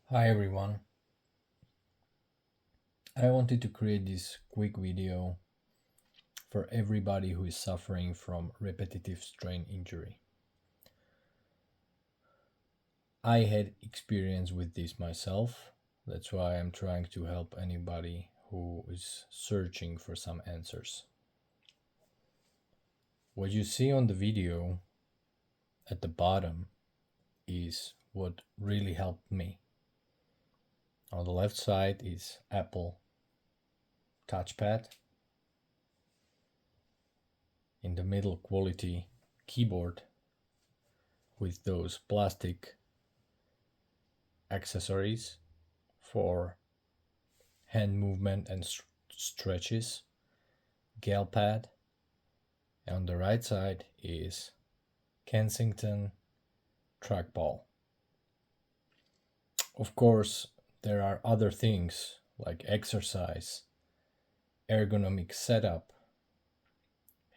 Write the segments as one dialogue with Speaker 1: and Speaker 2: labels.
Speaker 1: Hi everyone. I wanted to create this quick video for everybody who is suffering from repetitive strain injury. I had experience with this myself. That's why I'm trying to help anybody who is searching for some answers. What you see on the video at the bottom is what really helped me. On the left side is Apple touchpad. In the middle, quality keyboard with those plastic accessories for hand movement and stretches, gal pad. And on the right side is Kensington trackball. Of course, there are other things like exercise, ergonomic setup,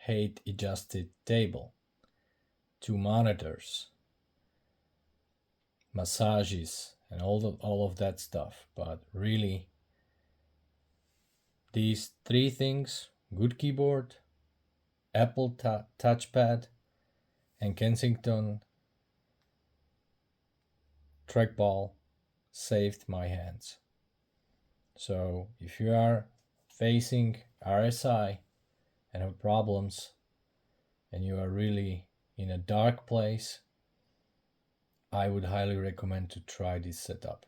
Speaker 1: height adjusted table, 2 monitors, massages, and all of that stuff. But really, these 3 things: good keyboard, Apple touchpad, and Kensington trackball saved my hands. So if you are facing RSI and have problems and you are really in a dark place, I would highly recommend to try this setup.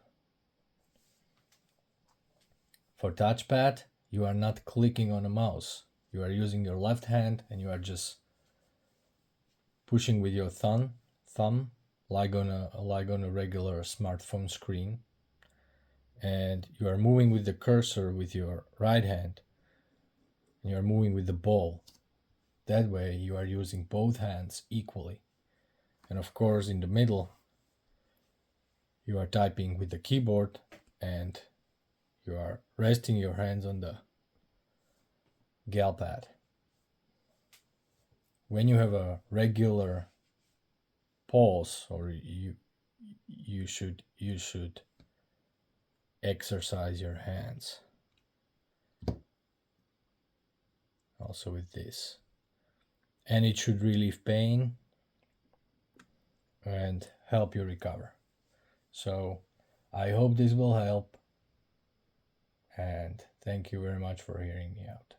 Speaker 1: For touchpad, you are not clicking on a mouse. You are using your left hand and you are just pushing with your thumb like on a regular smartphone screen, and you are moving with the cursor with your right hand and you are moving with the ball. That way you are using both hands equally. And of course in the middle you are typing with the keyboard and you are resting your hands on the gal pad. When you have a regular pause, or you should exercise your hands also with this, and it should relieve pain and help you recover. So I hope this will help, and thank you very much for hearing me out.